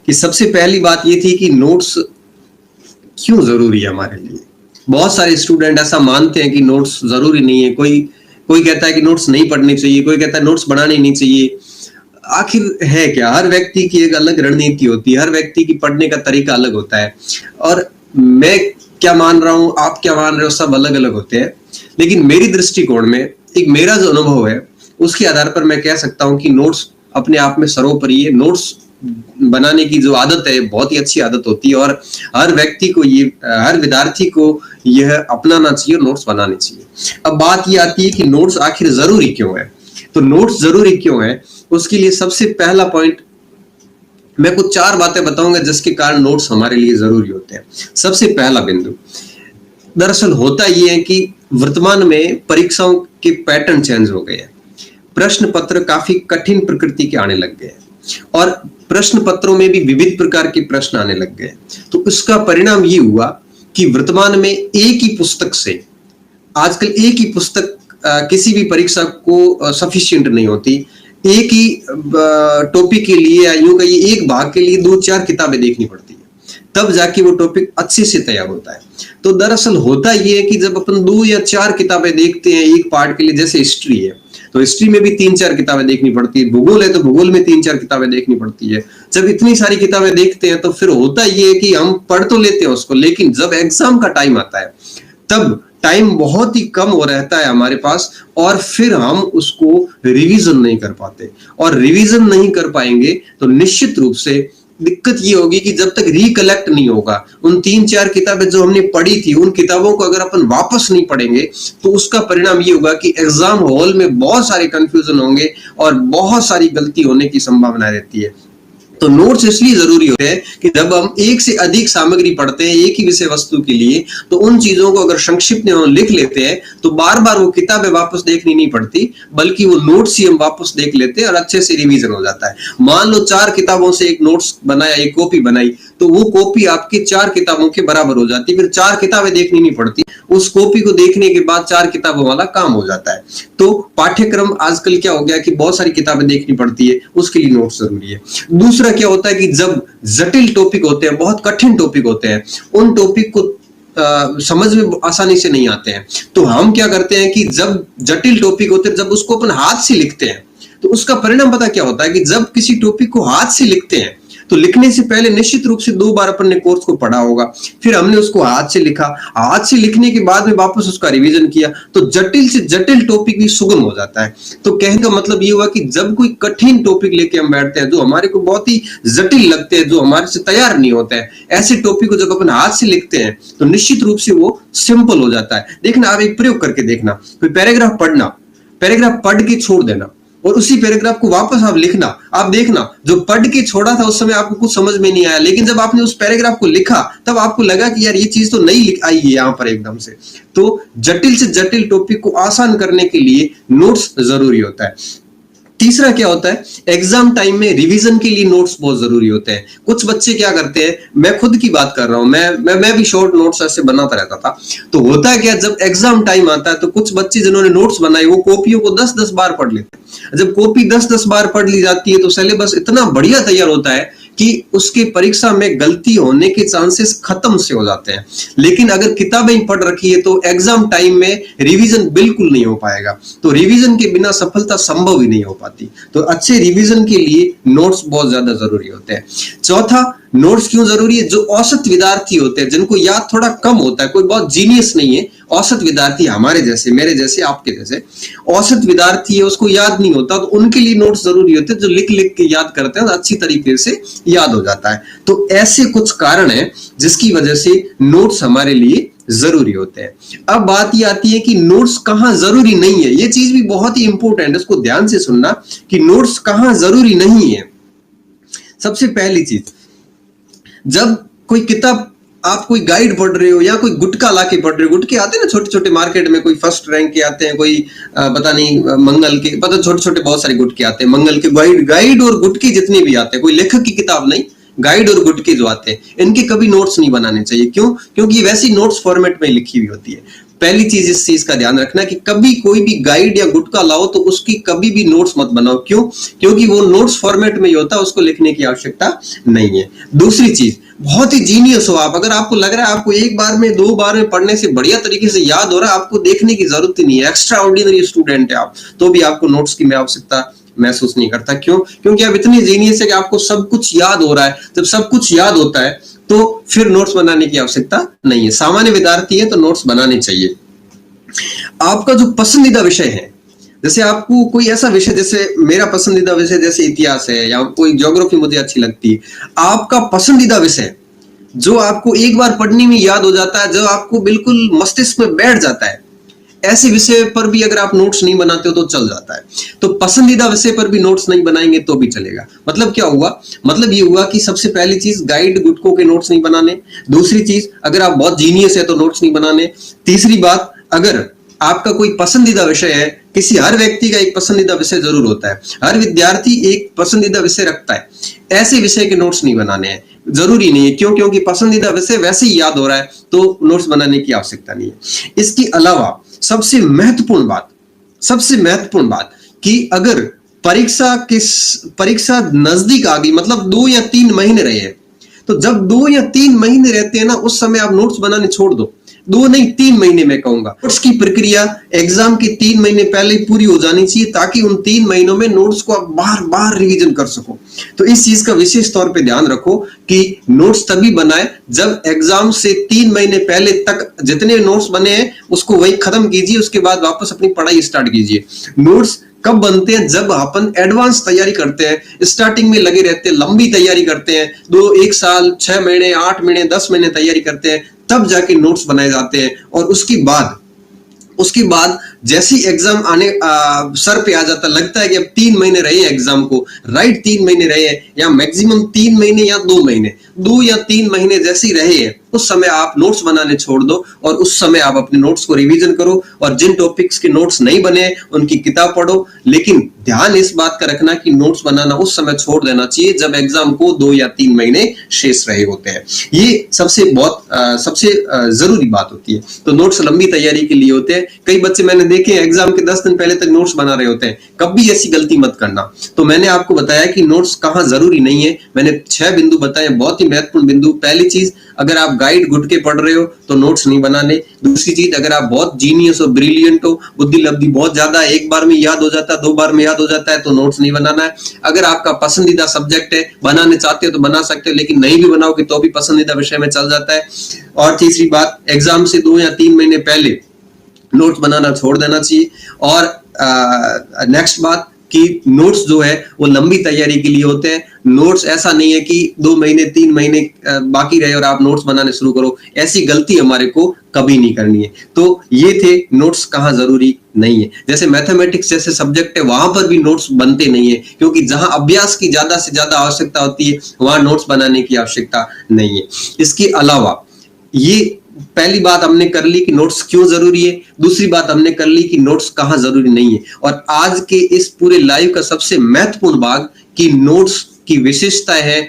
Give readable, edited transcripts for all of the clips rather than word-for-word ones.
कि सबसे पहली बात ये थी कि नोट्स क्यों जरूरी है हमारे लिए। बहुत सारे स्टूडेंट ऐसा मानते हैं कि नोट्स जरूरी नहीं है, कोई कोई कहता है कि नोट्स नहीं पढ़ने चाहिए, कोई कहता है नोट्स बनाने नहीं चाहिए। आखिर है क्या? हर व्यक्ति की एक अलग रणनीति होती है, हर व्यक्ति की पढ़ने का तरीका अलग होता है, और मैं क्या मान रहा हूं, आप क्या मान रहे हो, सब अलग अलग होते हैं। लेकिन मेरी दृष्टिकोण में एक मेरा जो अनुभव है उसके आधार पर मैं कह सकता हूं कि नोट्स अपने आप में सर्वोपरि है। नोट्स बनाने की जो आदत है बहुत ही अच्छी आदत होती है, और हर व्यक्ति को ये, हर विद्यार्थी को यह अपनाना चाहिए, नोट्स बनाने चाहिए। अब बात ये आती है कि नोट्स आखिर जरूरी क्यों है। तो नोट्स जरूरी क्यों है, उसके लिए सबसे पहला पॉइंट मैं कुछ 4 बातें बताऊंगा जिसके कारण नोट्स हमारे लिए जरूरी होते हैं। सबसे पहला बिंदु, दरअसल होता ये है कि वर्तमान में परीक्षाओं के पैटर्न चेंज हो गए हैं। प्रश्न पत्र काफी कठिन प्रकृति के आने लग गए हैं, और प्रश्न पत्रों में भी विविध प्रकार के प्रश्न आने लग गए। तो इसका परिणाम ये हुआ कि वर्तमान में एक ही पुस्तक से, आजकल एक ही पुस्तक किसी भी परीक्षा को सफिशिएंट नहीं होती। एक ही टॉपिक के लिए, या यूं कहिए एक भाग के लिए 2-4 किताबें देखनी पड़ती है, तब जाके वो टॉपिक अच्छे से तैयार होता है। तो दरअसल होता ये है कि जब अपन 2 या 4 किताबें देखते हैं एक पार्ट के लिए, जैसे हिस्ट्री है तो हिस्ट्री में भी 3-4 किताबें देखनी पड़ती है, भूगोल है तो भूगोल में 3-4 किताबें देखनी पड़ती है। जब इतनी सारी किताबें देखते हैं तो फिर होता ये है कि हम पढ़ तो लेते हैं उसको, लेकिन जब एग्जाम का टाइम आता है तब टाइम बहुत ही कम हो रहता है हमारे पास, और फिर हम उसको रिवीजन नहीं कर पाते। और रिवीजन नहीं कर पाएंगे तो निश्चित रूप से दिक्कत ये होगी कि जब तक रिकलेक्ट नहीं होगा, उन 3-4 किताबें जो हमने पढ़ी थी, उन किताबों को अगर अपन वापस नहीं पढ़ेंगे तो उसका परिणाम ये होगा कि एग्जाम हॉल में बहुत सारे कंफ्यूजन होंगे और बहुत सारी गलती होने की संभावना रहती है। तो नोट्स इसलिए जरूरी होते हैं कि जब हम एक से अधिक सामग्री पढ़ते हैं एक ही विषय वस्तु के लिए, तो उन चीजों को अगर संक्षिप्त में हम लिख लेते हैं तो बार बार वो किताबें वापस देखनी नहीं पड़ती, बल्कि वो नोट्स ही हम वापस देख लेते हैं और अच्छे से रिवीजन हो जाता है। मान लो 4 किताबों से एक नोट्स बनाया, एक कॉपी बनाई, तो वो कॉपी आपकी 4 किताबों के बराबर हो जाती है। फिर 4 किताबें देखनी नहीं पड़ती, उस कॉपी को देखने के बाद 4 किताबों वाला काम हो जाता है। तो पाठ्यक्रम आजकल क्या हो गया कि बहुत सारी किताबें देखनी पड़ती है, उसके लिए नोट्स जरूरी है। दूसरा क्या होता है कि जब जटिल टॉपिक होते हैं, बहुत कठिन टॉपिक होते हैं, उन टॉपिक को समझ में आसानी से नहीं आते हैं, तो हम क्या करते हैं कि जब जटिल टॉपिक होते हैं, जब उसको अपन हाथ से लिखते हैं, तो उसका परिणाम पता क्या होता है कि जब किसी टॉपिक को हाथ से लिखते हैं तो लिखने से पहले निश्चित रूप से 2 बार अपन ने कोर्स को पढ़ा होगा, फिर हमने उसको हाथ से लिखा, हाथ से लिखने के बाद में वापस उसका रिवीजन किया, तो जटिल से जटिल टॉपिक भी सुगम हो जाता है। तो कहने का मतलब ये हुआ कि जब कोई कठिन टॉपिक लेके हम बैठते हैं जो हमारे को बहुत ही जटिल लगते हैं, जो हमारे से तैयार नहीं होते हैं, ऐसे टॉपिक को जब अपन हाथ से लिखते हैं तो निश्चित रूप से वो सिंपल हो जाता है। देखना, आप एक प्रयोग करके देखना, कोई पैराग्राफ पढ़ना, पैराग्राफ पढ़ के छोड़ देना और उसी पैराग्राफ को वापस आप लिखना, आप देखना जो पढ़ के छोड़ा था उस समय आपको कुछ समझ में नहीं आया, लेकिन जब आपने उस पैराग्राफ को लिखा तब आपको लगा कि यार ये चीज तो नहीं लिख आई है यहाँ पर एकदम से। तो जटिल से जटिल टॉपिक को आसान करने के लिए नोट्स जरूरी होता है। तीसरा क्या होता है, एग्जाम टाइम में रिवीजन के लिए नोट्स बहुत जरूरी होते हैं। कुछ बच्चे क्या करते हैं, मैं खुद की बात कर रहा हूं, मैं भी शॉर्ट नोट्स ऐसे बनाता रहता था। तो होता है क्या, जब एग्जाम टाइम आता है तो कुछ बच्चे जिन्होंने नोट्स बनाए वो कॉपियों को 10-10 बार पढ़ लेते हैं। जब कॉपी 10-10 बार पढ़ ली जाती है तो सिलेबस इतना बढ़िया तैयार होता है कि उसके परीक्षा में गलती होने के चांसेस खत्म से हो जाते हैं। लेकिन अगर किताबें ही पढ़ रखी है तो एग्जाम टाइम में रिवीजन बिल्कुल नहीं हो पाएगा। तो रिवीजन के बिना सफलता संभव ही नहीं हो पाती। तो अच्छे रिवीजन के लिए नोट्स बहुत ज्यादा जरूरी होते हैं। चौथा, नोट्स क्यों जरूरी है, जो औसत विद्यार्थी होते हैं, जिनको याद थोड़ा कम होता है, कोई बहुत जीनियस नहीं है, औसत विद्यार्थी हमारे जैसे, मेरे जैसे, आपके जैसे औसत विद्यार्थी है, उसको याद नहीं होता, तो उनके लिए नोट्स जरूरी होते हैं। जो लिख लिख के याद करते हैं अच्छी तरीके से याद हो जाता है। तो ऐसे कुछ कारण है जिसकी वजह से नोट्स हमारे लिए जरूरी होते हैं। अब बात ये आती है कि नोट्स कहां जरूरी नहीं है। ये चीज भी बहुत ही इंपॉर्टेंट है, इसको ध्यान से सुनना कि नोट्स कहां जरूरी नहीं है। सबसे पहली चीज, जब कोई किताब, आप कोई गाइड पढ़ रहे हो या कोई गुटका लाके पढ़ रहे हो, गुटके आते हैं ना छोटे छोटे मार्केट में, कोई फर्स्ट रैंक के आते हैं, कोई पता नहीं मंगल के, पता छोटे छोटे बहुत सारे गुटके आते हैं, मंगल के गाइड और गुटके जितने भी आते हैं, कोई लेखक की किताब नहीं, गाइड और गुटके जो आते हैं, इनके कभी नोट्स नहीं बनाने चाहिए। क्यों? क्योंकि ये वैसी नोट्स फॉर्मेट में लिखी हुई होती है। पहली चीज इस चीज का ध्यान रखना कि कभी कोई भी गाइड या गुटका लाओ तो उसकी कभी भी नोट्स मत बनाओ। क्यों? क्योंकि वो नोट्स फॉर्मेट में ही होता है, उसको लिखने की आवश्यकता नहीं है। दूसरी चीज, बहुत ही जीनियस हो आप, अगर आपको लग रहा है आपको एक बार में दो बार में पढ़ने से बढ़िया तरीके से याद हो रहा है, आपको देखने की जरूरत ही नहीं है, एक्स्ट्रा ऑर्डिनरी स्टूडेंट है आप, तो भी आपको नोट्स की आवश्यकता महसूस नहीं करता। क्यों? क्योंकि आप इतने जीनियस है कि आपको सब कुछ याद हो रहा है। जब सब कुछ याद होता है तो फिर नोट्स बनाने की आवश्यकता नहीं है। सामान्य विद्यार्थी है तो नोट्स बनाने चाहिए। आपका जो पसंदीदा विषय है, जैसे आपको कोई ऐसा विषय, जैसे मेरा पसंदीदा विषय जैसे इतिहास है या कोई ज्योग्राफी मुझे अच्छी लगती है, आपका पसंदीदा विषय जो आपको एक बार पढ़ने में याद हो जाता है, जो आपको बिल्कुल मस्तिष्क में बैठ जाता है, ऐसे विषय पर भी अगर आप नोट्स नहीं बनाते हो तो चल जाता है। तो पसंदीदा विषय पर भी नोट्स नहीं बनाएंगे तो भी चलेगा। मतलब क्या हुआ? मतलब ये हुआ कि सबसे पहली चीज, गाइड गुटकों के नोट्स नहीं बनाने। दूसरी चीज, अगर आप बहुत जीनियस है तो नोट्स नहीं बनाने। तीसरी बात, अगर आपका कोई पसंदीदा विषय है, किसी हर व्यक्ति का एक पसंदीदा विषय जरूर होता है, हर विद्यार्थी एक पसंदीदा विषय रखता है, ऐसे विषय के नोट्स नहीं बनाने हैं, जरूरी नहीं है। क्यों? क्योंकि पसंदीदा विषय वैसे ही याद हो रहा है तो नोट्स बनाने की आवश्यकता नहीं है। इसके अलावा सबसे महत्वपूर्ण बात कि अगर परीक्षा नजदीक आ गई, मतलब 2 या 3 महीने रहे हैं, तो जब 2 या 3 महीने रहते हैं ना, उस समय आप नोट्स बनाने छोड़ दो। 2 नहीं 3 महीने में कहूंगा। नोट्स की प्रक्रिया एग्जाम के 3 महीने पहले पूरी हो जानी चाहिए, ताकि उन 3 महीनों में नोट्स को आप बार बार रिवीजन कर सको। तो इस चीज का विशेष तौर पे ध्यान रखो कि नोट्स तभी बनाए जब एग्जाम से 3 महीने पहले तक जितने नोट्स बने हैं उसको वही खत्म कीजिए, उसके बाद वापस अपनी पढ़ाई स्टार्ट कीजिए। नोट्स कब बनते हैं? जब अपन एडवांस तैयारी करते हैं, स्टार्टिंग में लगे रहते हैं, लंबी तैयारी करते हैं, 1 साल, 6 महीने, 8 महीने, 10 महीने तैयारी करते हैं, तब जाके नोट्स बनाए जाते हैं। और उसके बाद जैसी एग्जाम आने सर पे आ जाता, लगता है कि अब 3 महीने रहे हैं एग्जाम को, राइट 3 महीने रहे हैं, या मैक्सिमम 3 महीने या 2 महीने, 2 या 3 महीने जैसे रहे हैं, उस समय आप नोट्स बनाने छोड़ दो और उस समय आप अपने नोट्स को रिवीजन करो। और जिन टॉपिक्स के नोट्स नहीं बने उनकी किताब पढ़ो, लेकिन ध्यान इस बात का रखना कि नोट्स बनाना उस समय छोड़ देना चाहिए जब एग्जाम को 2 या 3 महीने शेष रहे होते हैं। ये सबसे जरूरी बात होती है। तो नोट्स लंबी तैयारी के लिए होते हैं। कई बच्चे मैंने देखे एग्जाम के 10 दिन पहले तक नोट्स बना रहे होते हैं, कभी ऐसी गलती मत करना। तो मैंने आपको बताया कि नोट्स कहाँ जरूरी नहीं है, मैंने 6 बिंदु बताए, बहुत ही महत्वपूर्ण बिंदु। पहली चीज, अगर आप गाइड गुटके पढ़ रहे हो तो नोट्स नहीं बनाने। दूसरी चीज, अगर आप बहुत जीनियस और ब्रिलियंट हो, बुद्धि लब्धि बहुत ज्यादा, एक बार में याद हो जाता है, 2 बार में याद हो जाता है, तो नोट्स नहीं बनाना है। अगर आपका पसंदीदा सब्जेक्ट है, बनाने चाहते हो तो बना सकते हो, लेकिन नहीं भी बनाओगे तो भी पसंदीदा विषय में चल जाता है। और तीसरी बात, एग्जाम से 2 या 3 महीने पहले नोट्स बनाना छोड़ देना चाहिए। और नेक्स्ट बात कि नोट्स जो है वो लंबी तैयारी के लिए होते हैं। नोट्स ऐसा नहीं है कि 2 महीने 3 महीने बाकी रहे और आप नोट्स बनाने शुरू करो, ऐसी गलती हमारे को कभी नहीं करनी है। तो ये थे नोट्स कहाँ जरूरी नहीं है। जैसे मैथमेटिक्स जैसे सब्जेक्ट है, वहां पर भी नोट्स बनते नहीं है, क्योंकि जहां अभ्यास की ज्यादा से ज्यादा आवश्यकता होती है वहां नोट्स बनाने की आवश्यकता नहीं है। इसके अलावा ये पहली बात हमने कर ली कि नोट्स क्यों जरूरी है, दूसरी बात हमने कर ली कि नोट्स कहाँ जरूरी नहीं है, और आज के इस पूरे लाइव का सबसे महत्वपूर्ण भाग कि नोट्स की विशेषता है,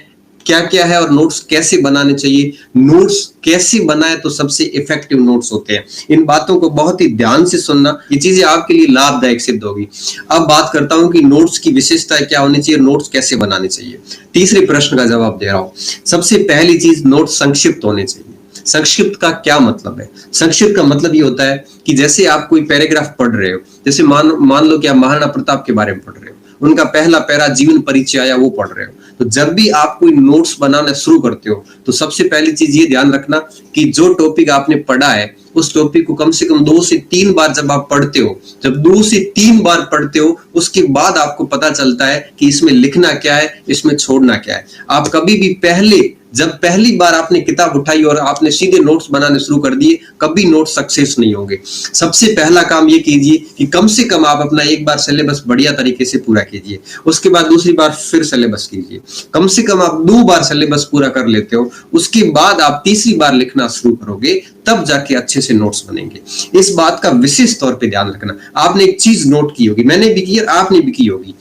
क्या क्या है और नोट्स कैसे बनाने चाहिए, नोट्स कैसे बनाए तो सबसे इफेक्टिव नोट्स होते हैं। इन बातों को बहुत ही ध्यान से सुनना, ये चीजें आपके लिए लाभदायक सिद्ध होगी। अब बात करता हूं कि नोट्स की विशेषता क्या होनी चाहिए, नोट्स कैसे बनाने चाहिए। तीसरे प्रश्न का जवाब दे रहा हूं। सबसे पहली चीज, नोट्स संक्षिप्त होने चाहिए। संक्षिप्त का क्या मतलब है? संक्षिप्त का मतलब ये होता है कि जैसे आप कोई पैराग्राफ पढ़ रहे हो, जैसे मान लो कि आप महाराणा प्रताप के बारे में पढ़ रहे हो, उनका पहला पैरा जीवन परिचय आया वो पढ़ रहे हो, तो जब भी आप कोई नोट्स बनाना शुरू करते हो तो सबसे पहली चीज ये ध्यान रखना कि जो टॉपिक आपने पढ़ा है उस टॉपिक को कम से कम 2 से 3 बार जब आप पढ़ते हो, जब 2 से 3 बार पढ़ते हो उसके बाद आपको पता चलता है कि इसमें लिखना क्या है, इसमें छोड़ना क्या है। आप कभी भी जब पहली बार आपने किताब उठाई और आपने सीधे नोट्स बनाने शुरू कर दिए, कभी नोट्स सक्सेस नहीं होंगे। सबसे पहला काम ये कीजिए कि कम से कम आप अपना एक बार सिलेबस बढ़िया तरीके से पूरा कीजिए, उसके बाद दूसरी बार फिर सिलेबस कीजिए। कम से कम आप 2 बार सिलेबस पूरा कर लेते हो, उसके बाद आप तीसरी बार लिखना शुरू करोगे, तब जाके अच्छे से नोट्स बनेंगे। इस बात का विशेष तौर पर ध्यान रखना। आपने एक चीज नोट की होगी, मैंने भी की और आपने भी की होगी,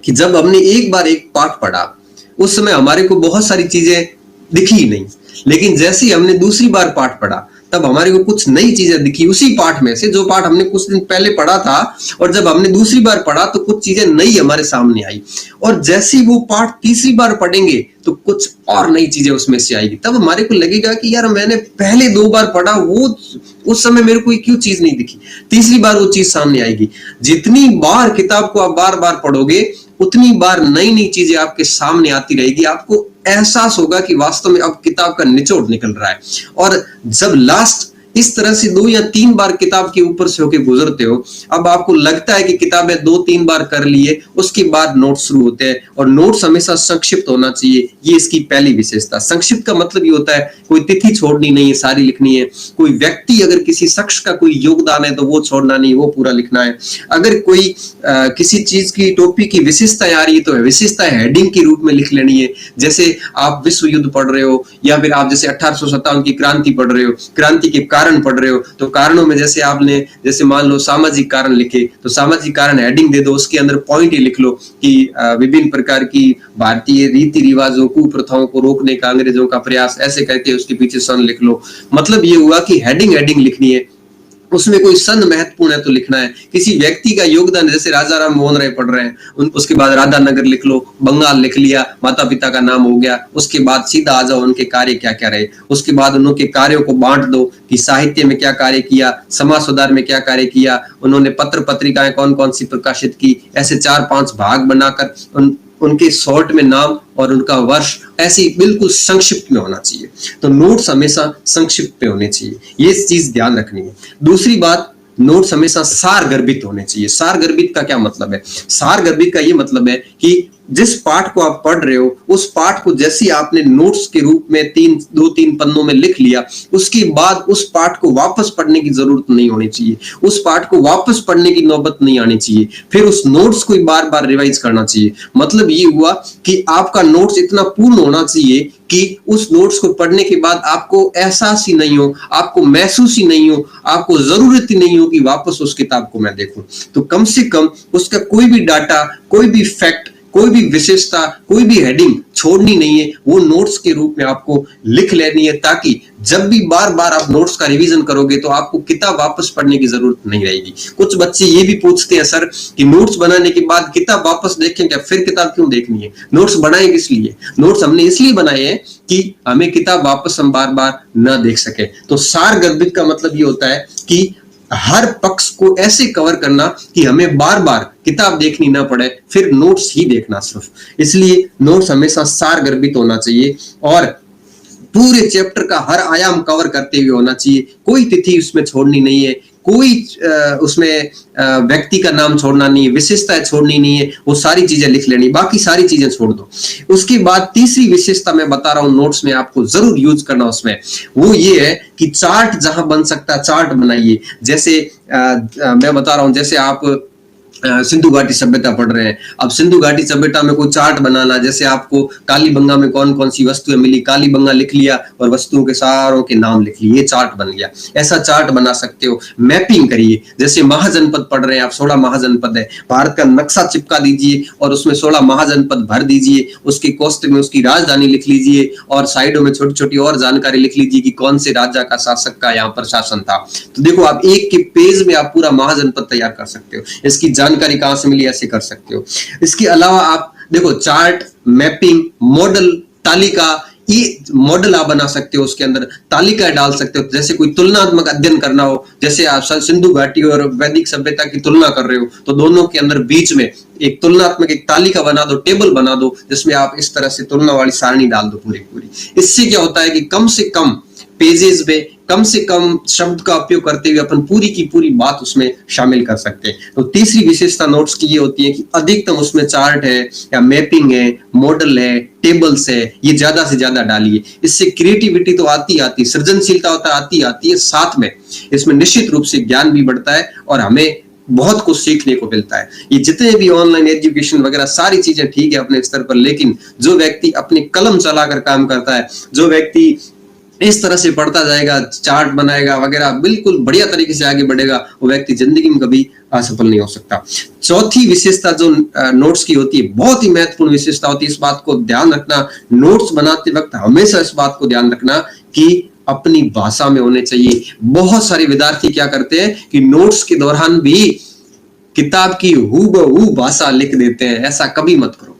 कि जब हमने एक बार एक पाठ पढ़ा उस समय हमारे को बहुत सारी चीजें दिखी ही नहीं, लेकिन जैसे ही हमने दूसरी बार पाठ पढ़ा तब हमारे को कुछ नई चीजें दिखी उसी पाठ में से, जो पाठ हमने कुछ दिन पहले पढ़ा था, और जब हमने दूसरी बार पढ़ा तो कुछ चीजें नई हमारे सामने आई, और जैसे ही वो पाठ तीसरी बार पढ़ेंगे तो कुछ और नई चीजें उसमें से आएगी। तब हमारे को लगेगा कि यार मैंने पहले 2 बार पढ़ा, वो उस समय मेरे को क्यों चीज नहीं दिखी, तीसरी बार वो चीज सामने आएगी। जितनी बार किताब को आप बार बार पढ़ोगे उतनी बार नई नई चीजें आपके सामने आती रहेगी, आपको एहसास होगा कि वास्तव में अब किताब का निचोड़ निकल रहा है। और जब लास्ट इस तरह से 2 या 3 बार किताब के ऊपर से होके गुजरते हो, अब आपको लगता है कि किताबें 2-3 बार कर लिए, उसके बाद नोट्स शुरू होते हैं, और नोट्स हमेशा संक्षिप्त होना चाहिए। ये इसकी पहली विशेषता। संक्षिप्त का मतलब ये होता है कोई तिथि छोड़नी नहीं है, सारी लिखनी है। कोई व्यक्ति, अगर किसी शख्स का कोई योगदान है तो वो छोड़ना नहीं, वो पूरा लिखना है। अगर कोई किसी चीज की टॉपिक की विशेषताएं आ रही है तो विशेषताएं हेडिंग के रूप में लिख लेनी है। जैसे आप विश्व युद्ध पढ़ रहे हो, या फिर आप जैसे 1857 की क्रांति पढ़ रहे हो, क्रांति के कारण पढ़ रहे हो, तो कारणों में जैसे आपने जैसे मान लो सामाजिक कारण लिखे तो सामाजिक कारण हेडिंग दे दो, उसके अंदर पॉइंट ही लिख लो कि विभिन्न प्रकार की भारतीय रीति रिवाजों, कुप्रथाओं को रोकने का अंग्रेजों का प्रयास, ऐसे करके उसके पीछे सन लिख लो। मतलब ये हुआ कि हेडिंग लिखनी है, उसमें कोई सन महत्वपूर्ण है तो लिखना है। किसी व्यक्ति का योगदान, जैसे राजा राम मोहन राय पढ़ रहे हैं, उसके बाद राधा नगर लिख लो, बंगाल लिख लिया, माता पिता का नाम हो गया, उसके बाद सीधा आ जाओ उनके कार्य क्या क्या रहे, उसके बाद उनके कार्यों को बांट दो कि साहित्य में क्या कार्य किया, समाज सुधार में क्या कार्य किया, उन्होंने पत्र पत्रिकाएं कौन कौन सी प्रकाशित की, ऐसे 4-5 भाग बनाकर उनके शॉर्ट में नाम और उनका वर्ष, ऐसी बिल्कुल संक्षिप्त में होना चाहिए। तो नोट्स हमेशा संक्षिप्त में होने चाहिए, ये चीज ध्यान रखनी है। दूसरी बात, नोट्स हमेशा सार गर्भित होने चाहिए। सार गर्भित का क्या मतलब है? सार गर्भित का ये मतलब है कि जिस पाठ को आप पढ़ रहे हो, उस पाठ को जैसे आपने नोट्स के रूप में 2-3 पन्नों में लिख लिया, उसके बाद उस पाठ को वापस पढ़ने की जरूरत नहीं होनी चाहिए, उस पाठ को वापस पढ़ने की नौबत नहीं आनी चाहिए, फिर उस नोट्स को बार बार रिवाइज करना चाहिए। मतलब ये हुआ कि आपका नोट्स इतना पूर्ण होना चाहिए कि उस नोट्स को पढ़ने के बाद आपको एहसास ही नहीं हो, आपको महसूस ही नहीं हो, आपको जरूरत ही नहीं हो कि वापस उस किताब को मैं देखूं। तो कम से कम उसका कोई भी डाटा, कोई भी फैक्ट, कोई भी विशेषता, कोई भी हेडिंग छोड़नी नहीं है, वो नोट्स के रूप में आपको लिख लेनी है, ताकि जब भी बार बार आप नोट्स का रिवीजन करोगे तो आपको किताब वापस पढ़ने की जरूरत नहीं रहेगी। कुछ बच्चे ये भी पूछते हैं, सर कि नोट्स बनाने के बाद किताब वापस देखें क्या? फिर किताब क्यों देखनी है? नोट्स बनाए किस लिए? नोट्स हमने इसलिए बनाए हैं कि हमें किताब वापस हम बार बार न देख सके। तो सार गर्भित का मतलब ये होता है कि हर पक्ष को ऐसे कवर करना कि हमें बार बार किताब देखनी ना पड़े, फिर नोट्स ही देखना सिर्फ। इसलिए नोट्स हमेशा सार गर्भित होना चाहिए और पूरे चैप्टर का हर आयाम कवर करते हुए होना चाहिए। कोई तिथि उसमें छोड़नी नहीं है, कोई उसमें व्यक्ति का नाम छोड़ना नहीं है, विशेषताएं छोड़नी नहीं है, वो सारी चीजें लिख लेनी, बाकी सारी चीजें छोड़ दो। उसके बाद तीसरी विशेषता मैं बता रहा हूं नोट्स में आपको जरूर यूज करना उसमें, वो ये है कि चार्ट जहां बन सकता है चार्ट बनाइए। जैसे मैं बता रहा हूं, जैसे आप सिंधु घाटी सभ्यता पढ़ रहे हैं, अब सिंधु घाटी सभ्यता में कोई चार्ट बनाना, जैसे आपको कालीबंगा में कौन कौन सी वस्तुएं मिली, कालीबंगा लिख लिया और वस्तुओं के सारों के नाम लिख लिए, ये चार्ट बन गया। ऐसा चार्ट बना सकते हो। मैपिंग करिए, जैसे महाजनपद पढ़ रहे हैं आप, 16 महाजनपद है, भारत का नक्शा चिपका दीजिए और उसमें 16 महाजनपद भर दीजिए, उसके कोष्टक में उसकी राजधानी लिख लीजिए और साइडों में छोटी छोटी और जानकारी लिख लीजिए कि कौन से राजा का शासक का यहाँ पर शासन था। तो देखो आप एक के पेज में आप पूरा महाजनपद तैयार कर सकते हो। इसकी जानकारी कहां से मिली, ऐसे कर सकते हो। इसके अलावा आप देखो चार्ट, मैपिंग, मॉडल, तालिका, ये मॉडल आप बना सकते हो, उसके अंदर तालिका डाल सकते हो। जैसे कोई तुलनात्मक अध्ययन करना हो, जैसे आप सिंधु घाटी और वैदिक सभ्यता की तुलना कर रहे हो, तो दोनों के अंदर बीच में एक तुलनात्मक एक तालिका बना दो, टेबल बना दो, जिसमें आप इस तरह से तुलना वाली सारणी डाल दो पूरी। इससे क्या होता है कि कम से कम पेजेस में कम से कम शब्द का उपयोग करते हुए अपन पूरी की पूरी बात उसमें शामिल कर सकते हैं। तो तीसरी विशेषता नोट्स की ये होती है कि अधिकतम उसमें चार्ट है या मैपिंग है, मॉडल है, टेबल्स है, ये ज्यादा से ज्यादा डालिए। इससे क्रिएटिविटी तो आती सृजनशीलता होता आती है, साथ में इसमें निश्चित रूप से ज्ञान भी बढ़ता है और हमें बहुत कुछ सीखने को मिलता है। ये जितने भी ऑनलाइन एजुकेशन वगैरह सारी चीजें ठीक है अपने स्तर पर, लेकिन जो व्यक्ति अपनी कलम चलाकर काम करता है, जो व्यक्ति इस तरह से पढ़ता जाएगा, चार्ट बनाएगा वगैरह, बिल्कुल बढ़िया तरीके से आगे बढ़ेगा, वो व्यक्ति जिंदगी में कभी असफल नहीं हो सकता। चौथी विशेषता जो नोट्स की होती है, बहुत ही महत्वपूर्ण विशेषता होती है, इस बात को ध्यान रखना, नोट्स बनाते वक्त हमेशा इस बात को ध्यान रखना कि अपनी भाषा में होने चाहिए। बहुत सारे विद्यार्थी क्या करते हैं कि नोट्स के दौरान भी किताब की हूबहू भाषा लिख देते हैं, ऐसा कभी मत करो।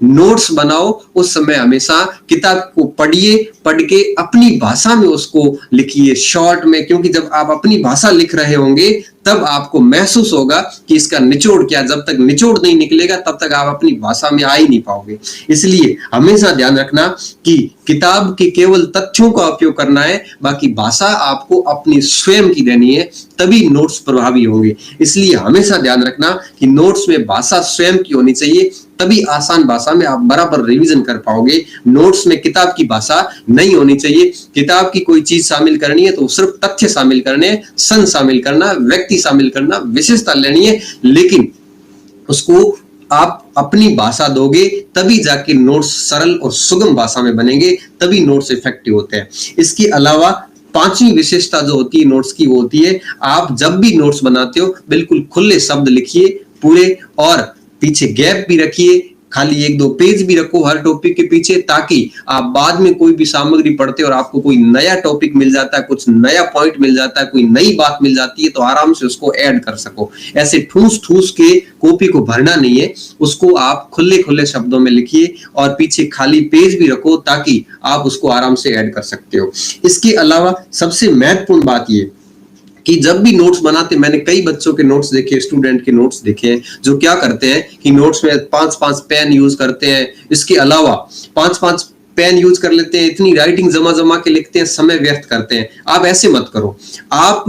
नोट्स बनाओ उस समय हमेशा किताब को पढ़िए, पढ़ के अपनी भाषा में उसको लिखिए शॉर्ट में, क्योंकि जब आप अपनी भाषा लिख रहे होंगे तब आपको महसूस होगा कि इसका निचोड़ क्या। जब तक निचोड़ नहीं निकलेगा तब तक आप अपनी भाषा में आ ही नहीं पाओगे। इसलिए हमेशा ध्यान रखना कि किताब के केवल तथ्यों का उपयोग करना है, बाकी भाषा आपको अपनी स्वयं की देनी है, तभी नोट्स प्रभावी होंगे। इसलिए हमेशा ध्यान रखना कि नोट्स में भाषा स्वयं की होनी चाहिए, तभी आसान भाषा में आप बराबर रिवीजन कर पाओगे। नोट्स में किताब की भाषा नहीं होनी चाहिए। किताब की कोई चीज शामिल करनी है तो सिर्फ तथ्य शामिल करने, सन शामिल करना, व्यक्ति शामिल करना, विशेषता लेनी है, लेकिन उसको आप अपनी भाषा दोगे तभी जाके नोट्स सरल और सुगम भाषा में बनेंगे, तभी नोट्स इफेक्टिव होते हैं। इसके अलावा पांचवी विशेषता जो होती है नोट्स की, वो होती है आप जब भी नोट्स बनाते हो बिल्कुल खुले शब्द लिखिए पूरे, और पीछे गैप भी रखिए, खाली 1-2 पेज भी रखो हर टॉपिक के पीछे, ताकि आप बाद में कोई भी सामग्री पढ़ते और आपको कोई नया टॉपिक मिल जाता है, कुछ नया पॉइंट मिल जाता है, कोई नई बात मिल जाती है, तो आराम से उसको ऐड कर सको। ऐसे ठूस ठूस के कॉपी को भरना नहीं है, उसको आप खुले खुले शब्दों में लिखिए और पीछे खाली पेज भी रखो ताकि आप उसको आराम से ऐड कर सकते हो। इसके अलावा सबसे महत्वपूर्ण बात ये कि जब भी नोट्स बनाते, मैंने कई बच्चों के नोट्स देखे, स्टूडेंट के नोट्स देखे हैं, जो क्या करते हैं कि नोट्स में 5-5 पेन यूज करते हैं, इसके अलावा 5-5 पेन यूज कर लेते हैं, इतनी राइटिंग जमा जमा के लिखते हैं, समय व्यर्थ करते हैं। आप ऐसे मत करो। आप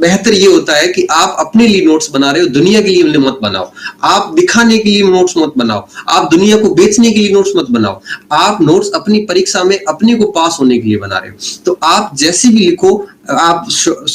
बेहतर ये होता है कि आप अपने लिए नोट्स बना रहे हो, दुनिया के लिए मत बनाओ। आप दिखाने के लिए नोट्स मत बनाओ, आप दुनिया को बेचने के लिए नोट्स मत बनाओ। आप नोट्स अपनी परीक्षा में अपने को पास होने के लिए बना रहे हो। तो आप जैसे भी लिखो, आप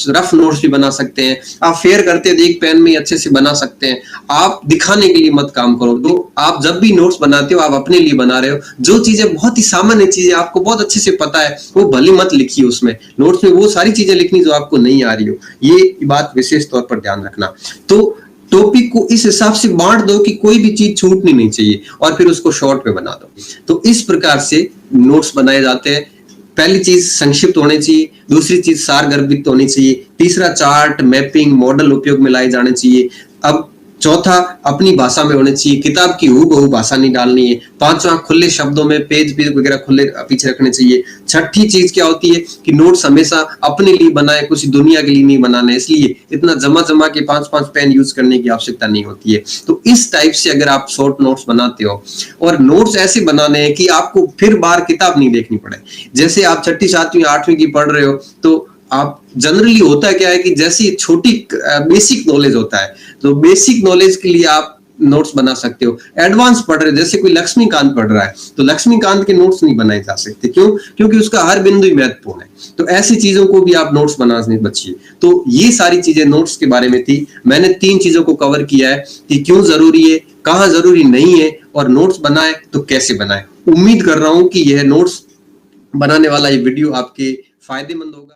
रफ नोट्स भी बना सकते हैं, आप फेयर करते हैं एक पेन में अच्छे से बना सकते हैं। आप दिखाने के लिए मत काम करो। तो आप जब भी नोट्स बनाते हो आप अपने लिए बना रहे हो। जो चीजें बहुत ही सामान्य चीजें आपको बहुत अच्छे से पता है वो भले मत लिखिए उसमें। नोट्स में वो सारी चीजें लिखनी जो आपको नहीं आ रही हो, ये बात विशेष तौर पर ध्यान रखना। तो टॉपिक को इस हिसाब से बांट दो कि कोई भी चीज छूटनी नहीं चाहिए, और फिर उसको शॉर्ट में बना दो। तो इस प्रकार से नोट्स बनाए जाते हैं। पहली चीज संक्षिप्त होनी चाहिए, दूसरी चीज सारगर्भित होनी चाहिए, तीसरा चार्ट, मैपिंग, मॉडल उपयोग में लाए जाने चाहिए। अब चौथा अपनी भाषा में होनी चाहिए, किताब की हूबहू भाषा नहीं डालनी है। पांचवा खुले शब्दों में पेज वगैरह खुले पीछे रखने चाहिए। छठी चीज क्या होती है कि नोट्स हमेशा अपने लिए बनाए, कुछ दुनिया के लिए नहीं बनाने, इसलिए इतना जमा जमा के 5-5 पेन यूज करने की आवश्यकता नहीं होती है। तो इस टाइप से अगर आप शॉर्ट नोट्स बनाते हो, और नोट्स ऐसे बनाने हैं कि आपको फिर बार किताब नहीं देखनी पड़े। जैसे आप 6ठी 7वीं 8वीं की पढ़ रहे हो, तो आप जनरली होता क्या है कि जैसी छोटी बेसिक नॉलेज होता है, तो बेसिक नॉलेज के लिए आप नोट्स बना सकते हो। एडवांस पढ़ रहे, जैसे कोई लक्ष्मीकांत पढ़ रहा है, तो लक्ष्मीकांत के नोट्स नहीं बनाए जा सकते। क्यों? क्योंकि उसका हर बिंदु ही महत्वपूर्ण है। तो ऐसी चीजों को भी आप नोट्स बनाने बचिए। तो ये सारी चीजें नोट्स के बारे में थी। मैंने 3 चीजों को कवर किया है कि क्यों जरूरी है, कहां जरूरी नहीं है, और नोट्स बनाए तो कैसे बनाए। उम्मीद कर रहा हूं कि यह नोट्स बनाने वाला ये वीडियो आपके फायदेमंद होगा।